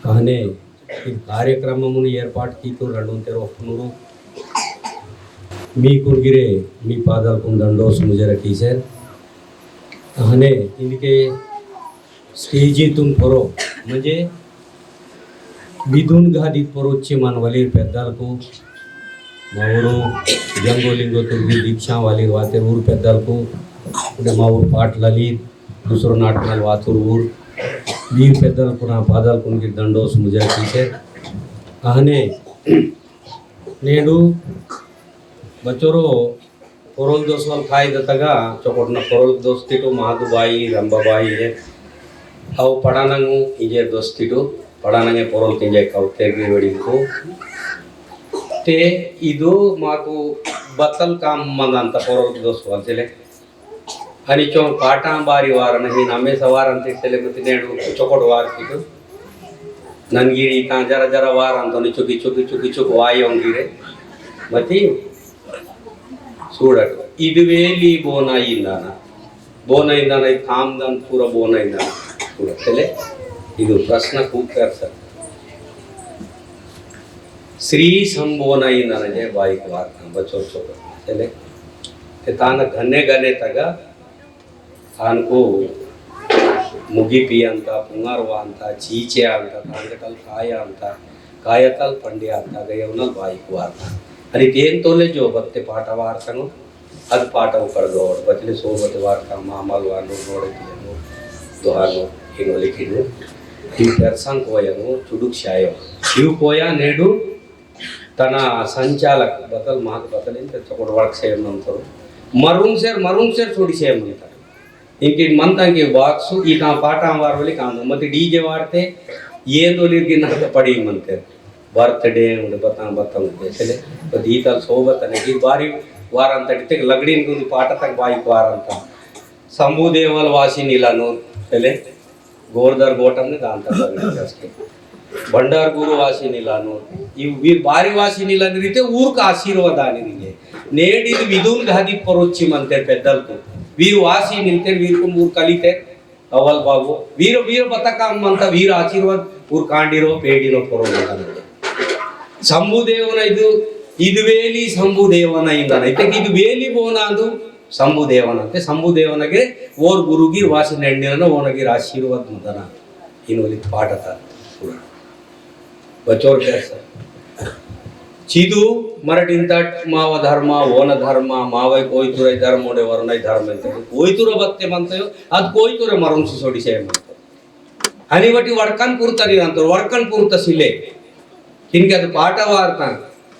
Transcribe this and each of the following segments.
कहने ಕಾರ್ಯಕ್ರಮವನ್ನು ಏರ್ಪಾటు ಕೀತು ರಂಡೊಂತೆರು ಒಪ್ಪನೂರು मी कुणगिरे मी पादल कुंदंडोस मुझे रखी सर कहने इनके स्टेजीतून परो म्हणजे बिदून घादीत परोची मानवालीर पेद्दालको मावरू जंगोलिंगो तुर्गी दीक्षा वालीर वातेर ऊर पेद्दालको पुढे मावूर पाटलाली दुसरो नाटकाल वातूर ऊर वीर पेद्दालको ना पादल कुणगिर దండోస్ मुझे रखी सर कहने नेडू बच्चोरो पोरोल दोसवाल खाई दतगा चोकोटना पोरोल दोस्तिटो महादुबाई रंबाबाई है अव पढ़ानंगु इजे दोस्तिटो पढ़ानंगे पोरोल किंजे कवतेगी वेडिंको ते इदु माकु बतल काम मंदंत पोरोल दोसवाल चले आणि चो पाटा बारी वारन ही नामे सवार अंत चले मति नेडु चोकोट वार किटो ननगिरी का जरा जरा वार अंतोनी चुकी चुकी चुकी चुक वाई होंगिरे मति చూడట ఇది వేలి బోనా ఇందాన ಬೋನ ಇಂದಾನ ಇದು ಕಾಮ್ದನ್ ಪೂರ ಬೋನ ಇಂದಾನ చూడలే ಇದು ಪ್ರಶ್ನ ಕೂಗ್ತಾರೆ ಸರ್ श्री संबोना इंदाನ जे बाइक वार्ता बच्चों छोटे चले ते तान घने घने तगा तानको मुगी पी ಅಂತ ಪುಂಗಾರ್ವ ಅಂತ ಚೀಚೆ ಅಂತ ತಾಂಗಟಲ್ ಕಾಯ ಅಂತ ಕಾಯತಲ್ ಪಂಡ್ಯ ಅಂತ ಗಯವನಲ್ ಬಾಯಿಕ್ ವಾರ್ತಾ आणि तेन तोले जो बत्ते पाटा वार्तानो अद पाटा ऊपर गोड बतले सोबत वार्ता मामल वानो नोडतियनो दोहानो हिनो लिखिनो ಈ ಪರ್ಸನ್ ಕೋಯನು ಚುಡುಕ್ ಶಾಯೋ ಇವು ಕೋಯ नेडू ತನ ಸಂಚಾಲಕ ಬದಲ್ ಮಾತು ಬದಲಿಂದ ಚಕೋಡ ವರ್ಕ್ ಸೇಮ್ ಅಂತಾರೆ ಮರುಂಗ್ ಸೇರ್ छोड़ी ಸೇಮ್ ಅಂತಾರೆ ಇಂಕಿ ಮಂತಂಗೆ ಬಾಕ್ಸು ಈ ಕಾ ಪಾಟ ವಾರವಲಿ ಕಾಂದು ಮತ್ತೆ ಡಿಜೆ ವಾರ್ತೆ ಏಂದೋಲಿರ್ಗಿ ನಕ ಪಡಿ ಮಂತೆ बर्थडे बता बताऊंगे चले तो दीतल सोबत अनेकी बारी वार अंत इतने लगड़ी इनकी पाट तक बाइक वार अंत संबुदेवल वासी नीलानूर चले गोरदर गोटम ने दांत लगड़ी भंडार गुरु वासी नीलानूर ये वीर बारी वासी नीलानूर इतने ऊर का आशीर्वाद आने दिए नेड इध विदुन घादी परोच्ची मनते पेदल को वीर वासी निलते वीर को मूर कलिते अवल बाबू वीर वीर बता काम मनता वीर आशीर्वाद ऊर कांडिरो पेडिरो परो ಸಂಬುದೇವನ ಇದು ವೇಲಿ ಸಂಬುದೇವನ ಇಂದಾನ ಇದಕ್ಕೆ ಇದು ವೇಲಿ ಬೋನ ಅದು ಸಂಬುದೇವನ ಅಂತೆ ಸಂಬುದೇವನಗೆ ಓರ್ ಗುರುಗಿ ವಾಸನೆ ಎಣ್ಣಿರನ ಓನಗಿರ ಆಶೀರ್ವಾದ ಮುದನ ಇನ್ನು ಪಾಠತ बच्चोर कैसा चिदू मराठींत माव धर्म ओन धर्म मावय कोयतुरय धर्म ओडे वरनय धर्म ಅಂತ कोयतुर बत्ते म्हणतयो ಅದು कोयतुर मरुंसी सोडिसे म्हणतो आणि वटी वडकन पुरतरी अंतो वडकन पुरत सिले इनके ಅದು ಪಾಠ ವಾರ್ತಾ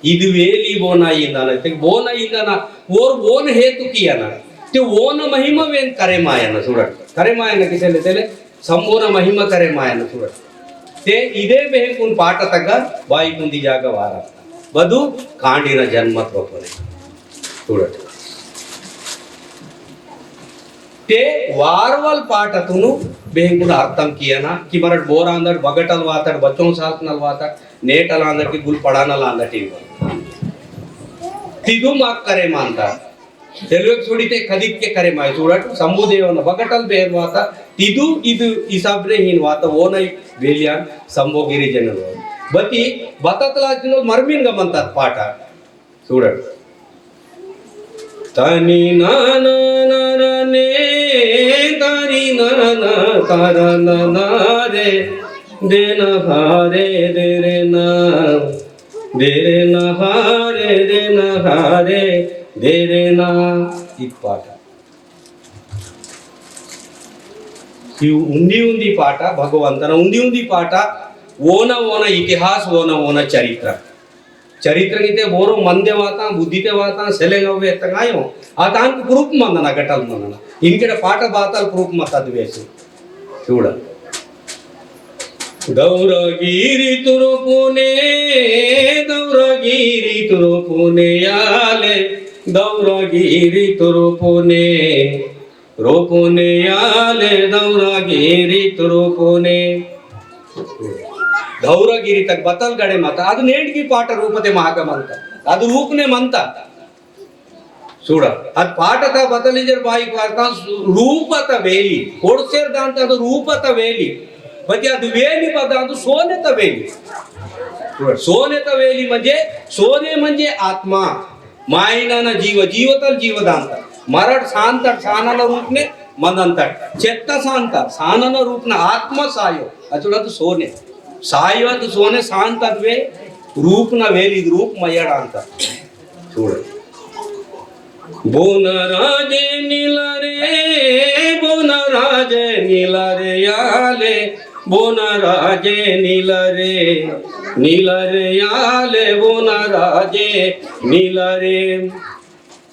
ಇದು ವೇಲಿ ಬೋನ ಇಂದಾನ ते ಬೋನ ಇಂದಾನ और ओन हेतु कियाना ते ओन महिमा वेन करे मायना सुरट करे मायना किसेले तेले संबोन महिमा करे मायना सुरट ते इदे बेकुन पाठ तग बाई कुंदी जाग वार बदु कांडिನ जन्म तोपने सुरट ते वारवल पाठतुनु बेकुन अर्थम कियाना कि मरट बोरा अंदर बगटल वातड बच्चों साथ नल वातड नेटल अंदर की गुल पढ़ाना लांदा टीम तिदु माक करे मानता तेलुग सुडिते खदित के करे माय सुडट संबुदेवನ बगटल बेरवाता तिदु इदु हिसाबरे हिन वाता ओनೈ वेलियान संबोगिरी जनरो बती बततलाजिनो मर्मिन गमंतात पाठ सुडट तनी नाना नरने तनी नाना तारना रे देना हारे देरे ना हारे देना हारे देरे ना इस पाठ इव उंदी पाठ भगवंतन उंदी पाठ ओन इतिहास ओन चरित्र गीते बोरो मंदे वाता बुद्धिते वाता सेलेंगवे तगायो आतान प्रूफ मंदना गटल मंदना इनके पाठ बातल प्रूफ मत अद्वेषु चूड़ दौरगिरी तुरु पुने याले दौरगिरी तुरु पुने रोपुने याले दौरगिरी तुरु पुने दौरगिरी तक बतल गड़े मत अद नेटगी पाठ रूपते महागमंत अद रूपने मंत చూడ అది పాఠత బతలింజర్ బాయికి వార్తా రూపత వేలి కొడ్సేర్ దాంత ಅದು ರೂಪತ ವೇಲಿ पण ಅದು वेली बघा ಅದು सोनेचा वेली. सोनेचा वेली म्हणजे सोने म्हणजे आत्मा, मायनाना जीव, जीवतल जीवदांत, मराठ सांगतात सानाला रूपने मन ಅಂತಾಳೆ, ಚೆತ್ತ ಶಾಂತ ಸಾನನ ರೂಪನ ಆತ್ಮ ಸಾಯೋ ಅಚುಳದು ಸೋನೆ ಸಾಯೋದು ಸೋನೆ ಶಾಂತದ್ವೇ ರೂಪನ ವೇಲಿ ರೂಪ ಮಯ್ಯಡ ಅಂತ చూడ. ಬೋನರಾಜೆ ನಿಲರೆ ಬೋನರಾಜೆ ನಿಲರೆ ಯಾಲೆ ಬೋನರಾಜೆ ನಿಲರೆ ನಿಲರೆ ಯಾಲೆ ಬೋನರಾಜೆ ನಿಲರೆ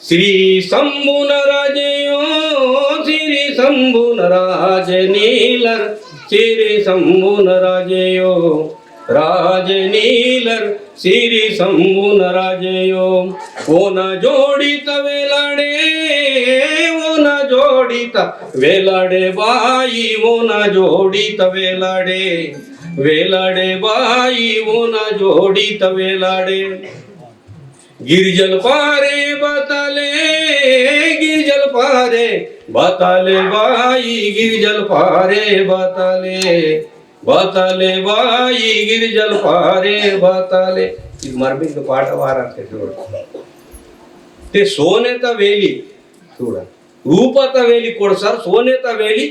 ಶ್ರೀ ಶಂಭುನ ರಾಜೆಯೋ ಶ್ರೀ ಶಂಭುನ ರಾಜ ನೀಲರ್ ಶ್ರೀ ಶಂಭುನ ರಾಜೆಯೋ ರಾಜ ನೀಲರ್ ಶ್ರೀ ಶಂಭುನ ರಾಜೆಯೋ ಓನ ಜೋಡಿತ ವೇಲಾಡೆ ಓನ ಜೋಡಿತ ವೇಲಾಡೆ ಬಾಯಿ ಓನ ಜೋಡಿತ ವೇಲಾಡೆ ವೇಲಾಡೆ ಬಾಯಿ ಓನ ಜೋಡಿತ ವೇಲಾಡೆ गिरजल पारे बताले गिरजल पारे बताले बाई गिरजल पारे बताले बताले बाई गिरजल पारे बताले ಇದು ಮರ್ಬಿಂದು ಪಾಠವಾರ ಅಂತ చూడ. ते सोनेचा वेली చూడ, ರೂಪತ ವೇಲಿ ಕೊಡ್ಸಾರ್, ಸೋನೆತ ವೇಲಿ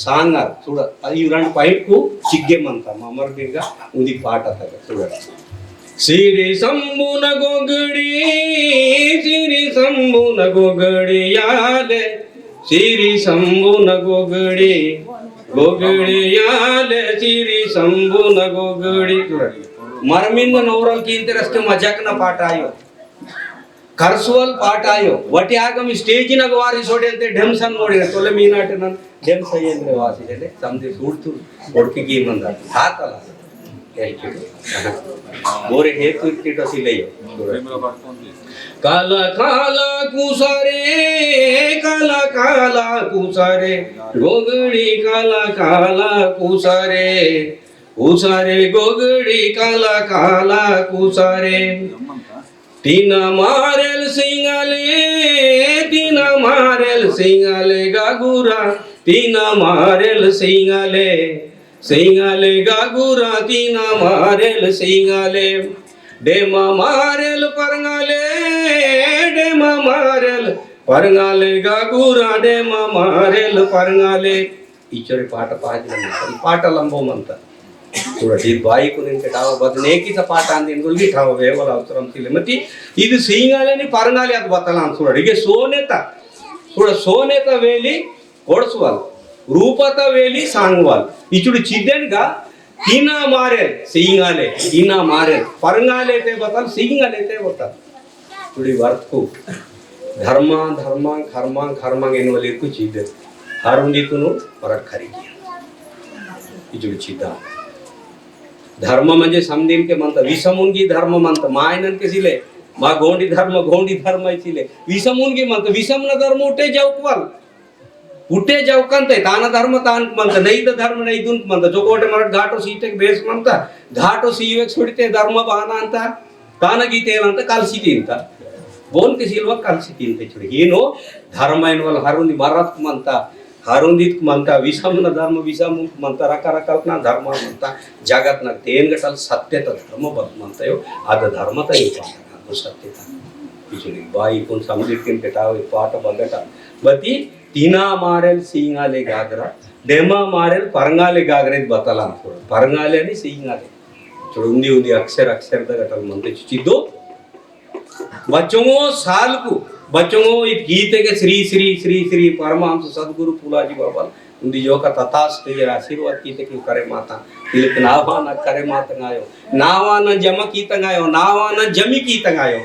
ಸಾಂಗಾರ್ చూడ. ఈ రెండు పైపు చిగ్గేమంత మర్బింగ ఉంది పాట తగ చూడ. ಶ್ರೀ ಶಂಭುನ ಗೊಗಡಿ ಶ್ರೀ ಶಂಭುನ ಗೊಗಡಿಯಾಲೆ ಶ್ರೀ ಶಂಭುನ ಗೊಗಡಿ ಗೊಗಡಿಯಾಲೆ ಶ್ರೀ ಶಂಭುನ ಗೊಗಡಿ. मरमिंद नवरल की इंतरस्ते मजाक ना पाठ आयो, करसवल पाठ आयो, वटी आगम स्टेज न वारी सोडे अंते ढेमसन नोडिगे तोले मीनाटे नन ढेमस येंद्रे वासी जेले समझे सूडतु ओडकी की मंद हातला गोरे हेतु इट्टिटो सिलेयो. काला काला कुसारे काला काला कुसारे गोगड़ी काला काला कुसारे कुसारे गोगड़ी काला काला कुसारे तीना मारेल सिंगाले गागुरा तीना मारेल सिंगाले सिंगाले गागुरा तीना मारेल सिंगाले डेमा मारेल परंगाले डेमा मारेल परंगाले गागुरा डेमा मारेल परंगाले. इचरे पाठ पाठ लंबोमंत చూడండి బాయికు నుంచి టావ బదనేకిత పాట అంది ఇంగుల్గి టావ వేవల అవసరం తిలే మతి ఇది సింగాలని పరంగాలి అది బతలాన్ చూడండి. ఇ게 సోనేత చూడ, సోనేత వేలి కొడసువాల్, రూపత వేలి సాంగ్వాల్. ఇచుడు చిద్దెన్గా ತೀನಾ ಮಾರೆಲ್ ಸಿಂಗಾಲೆ ತೀನಾ ಮಾರೆಲ್ ಪರಂಗಾಲೆ ते बतल सिंगाले ते बतल थोड़ी वर्त को धर्म धर्म कर्म कर्म एनुवले को चिदे हारुंदितुनु परत खरीकी इजुड चिदा धर्म म्हणजे समदीन के मंत विषमुनगी धर्म मंत मायनन के सिले मा गोंडी धर्म इसिले विषमुनगी मंत विषमन धर्म उठे जाऊकवाल उठे जाऊकंत तान धर्म तान मंत नैद धर्म नैदुन मंत जो कोटे मराठ घाटो सीटे बेस मंत घाटो सीवे छोड़ते धर्म बहाना अंत तान गीते अंत कलसिती अंत बोन के सिल्वा कलसिती अंत छोड़ी येनो धर्म एनुवल हरुंदी मराठ मंत हरुंदित मंत विषमन धर्म विषमुन मंत रकरकल्पना धर्म मंत जगत न तेन गटल सत्यत धर्म बत मंतयो आद धर्मता इतो सत्यता इचुली बाई कोन समझिकिन केटाव पाठ बगट बती तीना मारेल सिंगाले गागरा डेमा मारेल परंगाले गागरे बतला परंगाले आणि सिंगाले चुडुंदी उंदी अक्षर अक्षर गटल मंते चिदो बच्चों साल को बच्चों इत गीते के श्री श्री श्री श्री परमहंस सद्गुरु फूलाजी बाबा उंदी जो का तथास्तु ये आशीर्वाद कीते कि करे माता तिलक नावा न करे माता गायो नावा न जम की तंगायो नावा न जमी की तंगायो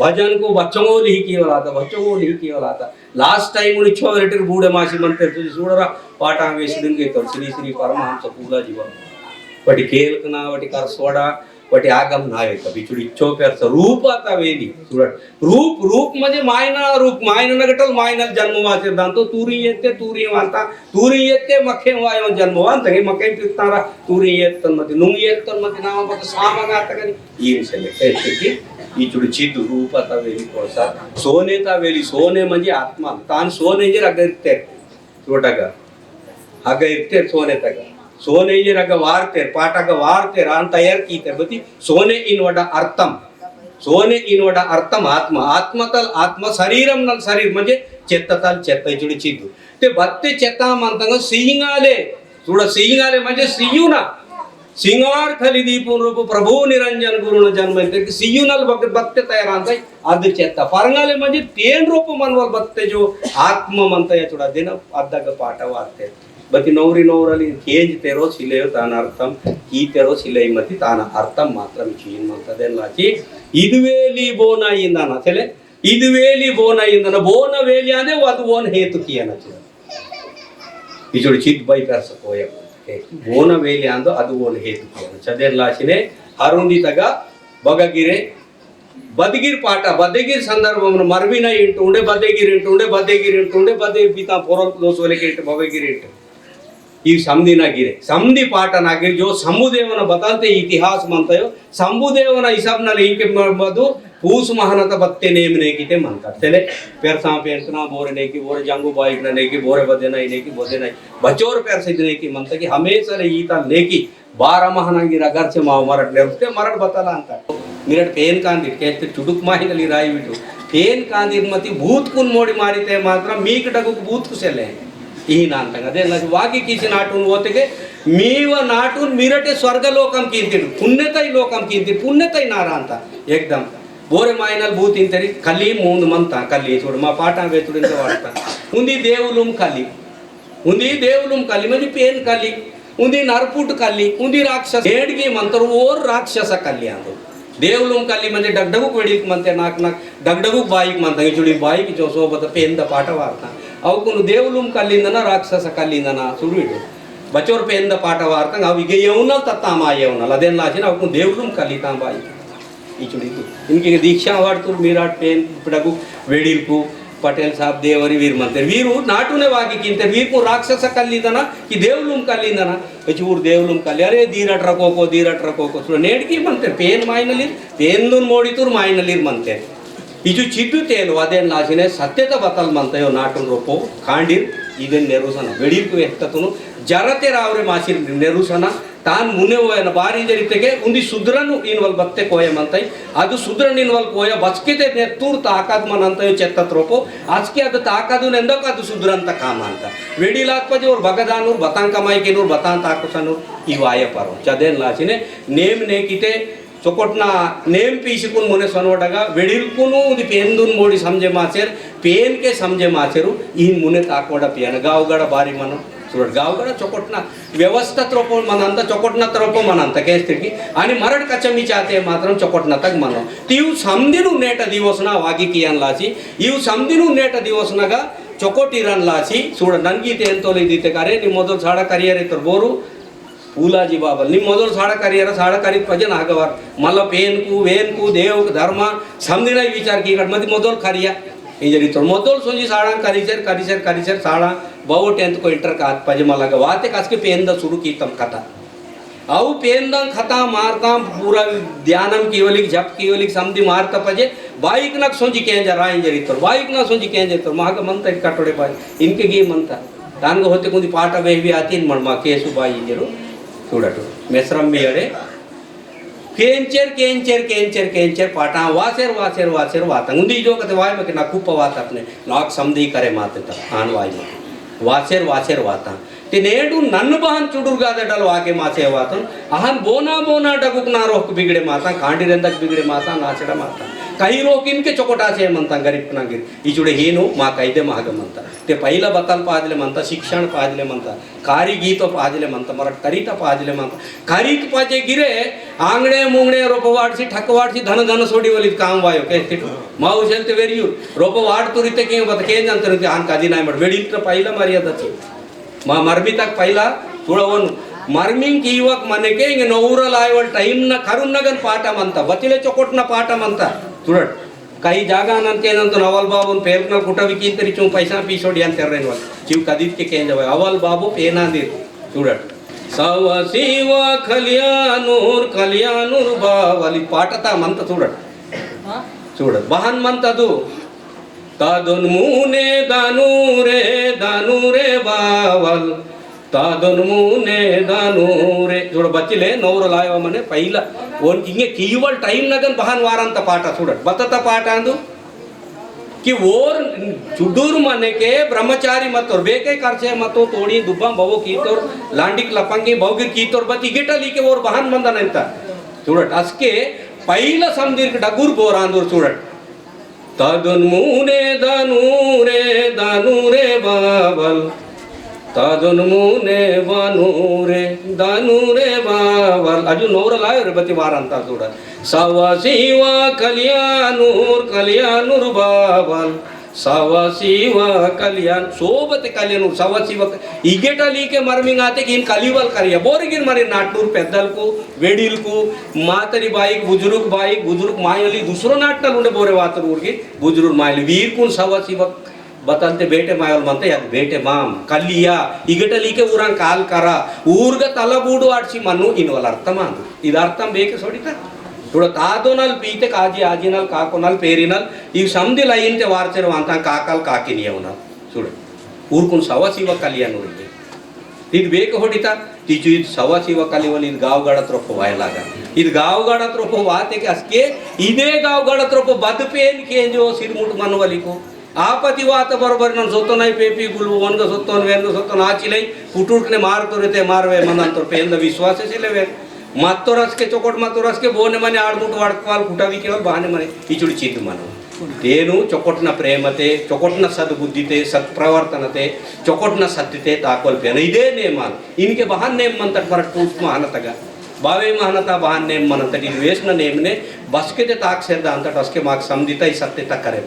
भजन को बच्चों को लिखी की वाला था बच्चों को लिखी की वाला था लास्ट टाइम उन्हें 6 लीटर बूढ़े मासी मंत्र तुझे सुडरा पाटा वेसी दिन के तो श्री श्री परमहंस फूलाजी बाबा वटी केल कना वटी कर सोडा वटी आगम नाय कभी चुडी चोपेर रूप आता वेली सुडट रूप रूप म्हणजे मायना रूप मायना नगटल मायना जन्म वाचे दांतो तूरी वांता तूरी येते मखे वायो जन्म वांत हे मखे पितारा तूरी येतन मध्ये नुंग येतन मध्ये नाम मत सामगात गनी ಈ ವಿಷಯ ಕೈತಿ ಈ ಚುಡಿ ಚಿದ್ದು ರೂಪತ ವೇಲಿ ಕೊಡ್ಸ ಸೋನೆತ ವೇಲಿ ಸೋನೆ म्हणजे ಆತ್ಮ ತಾನ್ ಸೋನೆ जे ಅಗ ಇರ್ತೆ ಚೋಟಗ ಅಗ ಇರ್ತೆ ಸೋನೆತಗ सोनेयरग वार्तेर पाटाग वार्तेर अंत तयार कीते बती सोने इनवड अर्थम सोने इनवड अर्थम आत्म आत्मतल आत्म शरीरम नल शरीर म्हणजे चेत्ततल चेत्त इचुडी चिद्दु ते बत्ते चेत्ता मंतंग सिंगाले చూడ సింగాలే म्हणजे सियुना सिंगार खली दीपून रूप प्रभू निरंजन गुरुन जन्म ते सियुनल बत्ते तयार अंत ಅದು चेत्ता परंगाले म्हणजे तेन रूप मनवल बत्ते जो आत्म मंत या చూడ दिन अद्दग पाठ वार्ते बती नौरी नौरली केंज तेरो सिले तान अर्थम की तेरो सिले मति तान अर्थम मात्र चीन मंतदेल्लाची इदुवेली बोना इंदना चले इदुवेली बोना इंदना बोन वेली आने वद बोन हेतु कियना इचुडी चित बೈ persokoya बोन वेली आंदो ಅದು बोन हेतु कियना चदेल्लाचिने अरुंदी तग बगगिरे बदगिर पाठ बदगिर संदर्भम मरविन इंटु उंडे बदगिर इंटु बदे पिता पोरल दोसोले के इंटु बगगिर इंटु ಈ ಸಮದಿನಾಗಿರೆ ಸಮದಿ ಪಾಠನಾಗಿರೆ जो शंभुदेवನ बताते इतिहास म्हणतायो शंभुदेवನ हिसाबनाले इंके मधु पूस महानत बत्ते नेमने कीते म्हणतात चले पेरसा पेरसना बोरे ने की बोरे जंगू बाइक ने की बोरे बदेना ने की बोदेना बचोर पेरसिदने की म्हणता की हमेशा ईता नेकी 12 महानागिर अगरचे माव मरट नेरते मरट बताला अंता मिरट पेन कांदिर केते चुडुक माहिनली राई बिटू पेन कांदिर मती भूत कुन मोडी मारिते मात्र मीक डगुक भूत कुसेले ಈ ನಾಂತಂಗ ಅದೇ ವಾಗಿ ಕಿಸಿ ನಾಟುನ್ ಓತೆಗೆ ಮೀವ ನಾಟುನ್ ಮಿರಟೆ ಸ್ವರ್ಗ ಲೋಕಂ ಕಿಂತಿಡು ಪುಣ್ಯತೈ ಲೋಕಂ ಕಿಂತಿಡು ಪುಣ್ಯತೈ ನಾರ ಅಂತ ಏಕದಮ್ ಬೋರೆ ಮಾಯಿನಲ್ ಭೂತ್ ಇಂತರಿ ಕಲಿ ಮೂಂದು ಮಂತ ಕಲಿ చూడు మా పాట వేతుడింత వాడతా ఉంది దేవులుం కలి म्हणजे पेन कली ఉంది नरपुट कली ఉంది राक्षस हेडगी मंतर ओर राक्षस कली अंदो देवलुम कली म्हणजे डगडगुक वेडीक म्हणते नाक डगडगुक बाईक म्हणता इचुडी बाईक जो सोबत पेन द पाठ वार्ता ಅವಕುನು ದೇವಲುಂ ಕಲ್ಲಿಂದನ ರಾಕ್ಷಸ ಕಲ್ಲಿಂದನ ಸುಡುವಿಡು ಬಚೋರ್ ಪೇಂದ ಪಾಠ ವಾರ್ತಂಗ ಅವಿಗೆ ಯೌನಲ್ ತತ್ತಾಮ ಯೌನಲ್ ಅದೇನ್ ಲಾಚಿನ ಅವಕುನು ದೇವಲುಂ ಕಲ್ಲಿತಾಂ ಬಾಯಿ ಇಚುಡಿತು ಇನ್ಕೆ ದೀಕ್ಷಾ ವಾಡ್ತುರ್ ಮಿರಾಟ್ ಪೇನ್ ಪಡಗು ವೆಡಿಲ್ಕು पटेल साहब देवरी वीर म्हणते वीरू नाटूने वागी किंते वीर को राक्षस कल्लिंदना की देवलुम कल्लिंदना अचूर देवलुम कल्ली अरे धीरट रकोको सुर नेडकी म्हणते पेन मायनलीर पेनदून मोडीतूर मायनलीर म्हणते इचु चिट्टू तेल वादेन लाशिने सत्यता बतल म्हणतायो नाटून रोपो खांडीर इदेन नेरुसना वेडीर्कु ಎತ್ತತುನು ಜರತೆ ರಾವ್ರೆ ಮಾಸಿರ್ ನೆರುಸನ ತಾನ್ ಮುನೆ ಹೋಯನ ಬಾರಿ ಜರಿತೆಗೆ ಉಂದಿ ಸುದ್ರನು ಇನ್ವಲ್ ಬತ್ತೆ ಕೋಯ ಮಂತೈ ಅದು ಸುದ್ರನ್ ಇನ್ವಲ್ ಕೋಯ ಬಸ್ಕೆತೆ ನೆತ್ತೂರ್ ತಾಕಾದ್ ಮನ ಅಂತಯೋ ಚೆತ್ತತ್ ರೋಪೋ ಆಸ್ಕೆ ಅದು ತಾಕಾದು ನೆಂದಕ ಅದು ಸುದ್ರಂತ ಕಾಮ ಅಂತ ವೆಡಿಲಾತ್ಪಜಿ ಅವ್ರ ಬಗದಾನೂರ್ ಬತಾಂ ಕಮಾಯಿಕೆನೂರ್ ಬತಾಂ ತಾಕುಸನೂರ್ ಈ ವಾಯ ಪರೋ ಚದೇನ್ ಲಾಸಿನೆ ನೇಮ್ ನೇಕಿತೆ चोकोटना नेम पीसिकुन मुने सनवडगा वेडिलकुनु उदी पेंदुन मोडी समझे माचेर पेन के समझे माचेरू इन मुने ताकोडा पियान गावगड बारी मनो सुरट गावगड चोकोटना व्यवस्था त्रोपो मनांत चोकोटना त्रोपो मनांत केस्तिकी आणि मरड कचमी चाते मात्रम चोकोटना तक मनो तीव समदिनु नेट दिवसना वागी कियान लाची इव समदिनु नेट दिवसनागा चोकोटिरन लाची सुड नंगीते ಎಂತೋಲಿ ದೀತೆ ಕಾರೆ ನಿ ಮೊದಲು ಸಾಡ ಕರಿಯರ್ ಇತರ ಬೋರು फूलाजी बाबा निम ಮೊದಲು साड़ा करी भजन आगवार मल्ल पेन को वेन को देव धर्म समझना विचार की मत ಮೊದಲು करिया इंजरी तो ಮೊದಲು सोंजी साड़ा करीसर साड़ा बहु 10th को इंटर का पजे मलग वाते कास के पेन द शुरू की तम कथा अव पेन द खता मारता पूरा ध्यानम कीवलिक जप कीवलिक समझी मारता पजे बाइक नक सोंजी केंज रा इंजरी तो बाइक ना सोंजी केंज तो माग मंत कटोडे बाई इनके गी मंता दान होते कुंदी पाठ वेहवी आती मणमा केसु बाई इंजरू చూడటు మెస్రమ్మి అడే केंचर पाटा वासेर वाता उंदी जो कते वाय मके ना कुप्प वात अपने लाख समधी करे माते त आन वाय वासेर वाता ते नेडू नन्न बहन चुडुर्गादडल वाके मासे वातन अहन बोना डगुक ना रोक बिगड़े माता कांडिरेंदक बिगड़े माता नाचड़ा माता काही रोक इनके चोकोटाचे म्हणता गरीब नागिर इचुडे हेनु मा कायदे महाग म्हणता ते पहिला बतल पाजले म्हणता शिक्षण पाजले म्हणता कारी गीतो पाजले म्हणता मराठ करीता पाजले म्हणता करीत पाजे गिरे आंगणे मुंगणे रोप वाडसी ठक वाडसी धन सोडी वलित काम वायो के तिटू माऊशल ते वेरियूर रोप वाड तुरिते के बत के जानते आन कादी नाही मड वेडित पहिला मर्यादाची मा मर्मी तक पहिला तुळवन मर्मिंग कीवक मने के इंगे नौरल आयवल टाइम न करून नगन पाठ म्हणता बतिले चोकोटना पाठ म्हणता तुरट काही जागा नंते नंत अवल बाबू पेरना कुटवी किंतरी चू पैसा पीसोडी अंतरेन वा जीव कदीत के केंज अवल बाबू पेनांदिर तुरट सव शिव कल्याणूर बावली पाठता म्हणता तुरट बहन म्हणता तदुन मुने दानूरे बावल तादनुने दानूरे చూడ బచ్చిలే నోరు లాయవమనే పైల ఓన్ ఇంగే కీవల్ టైం నగన్ బహాన్ వారంత పాట చూడ బతత పాట అందు कि और चुडूर मने के ब्रह्मचारी मत और बेके करचे मतो तोड़ी दुब्बा बवो कीतोर लांडिक लपंगी बौगिर कीतोर बती गिटा लीके और बहान मंदन ಅಂತ చూడట్ అస్కే పైల సందీర్ డగుర్ బోరాందూర్ చూడట్ తదున్మునే దానూరే బాబల్ తదున్మునే దానూరే బాబల్ అజు నోరలాయ రేపతి వారంత చూడట్ సవ శివ కళ్యాణూర్ బాబల్ సవ శివ కళ్యాణ్ సోబతి కళ్యాణూర్ సవ శివ ఇగేటలీకే మర్మింగాతే కిన్ కలివల్ కరియ బోరిగిన్ మరి నాట్నూర్ పెద్దలకు వేడిలకు మాతరి బాయికి బుజురుక్ మాయలి దుసరో నాట్నలు ఉండే బోరే వాతరు ఊరికి బుజురుక్ మాయలి వీర్కున్ సవ శివ बतलते बेटे मायल मनते याद बेटे माम कलिया इगटलीके ऊरं काल करा ऊर्ग तलबूडु आड्सी मनु इनवल अर्थमान इद अर्थम बेके सोडिता थोड़ा तादोनल पीते काजी आजिनल काकोनल पेरिनल ई समदि लयिनते वारचर वांता काकल काकिनियवनल చూడ ఊర్కున్ సవశివ కళ్యాణుడికి ఇది ಬೇಕ ಹೊಡಿತಾ ತಿಚು ಇದು ಸವಶಿವ ಕಲಿವಲ್ ಇದು ಗಾವಗಾಡ ತ್ರೊಪ್ಪ ವಾಯಲಾಗ ಇದು ಗಾವಗಾಡ ತ್ರೊಪ್ಪ ವಾತೆಗೆ ಅಸ್ಕೆ ಇದೇ ಗಾವಗಾಡ ತ್ರೊಪ್ಪ ಬದಪೇನ್ ಕೇಂಜೋ ಸಿರ್ಮುಟ್ ಮನವಲಿಕು आपत्ति वात बरोबर न सोतो नहीं पेपी गुल वनग सोतो वेन सोतो नाचिले पुटुटने मार तो रहते मारवे मन तो पेंद विश्वास से लेवे मत्तो रस के चोकोट मत्तो रस के बोने मने आडमुट वाडकवाल कुटावी केवल बहाने मने इचुडी चित्त मन तेनु चोकोटन प्रेमते चोकोटन सद्बुद्धिते सत्प्रवर्तनते चोकोटन सत्यते ताकोल पेन इदे नेमान इनके बहान नेम मंतट पर टूट महानतगा बावे महानता बहान नेम मनंतट इद वेस्न नेमने बसके ते ताक सेदा अंतट असके माक समदिता ई सत्य तक करे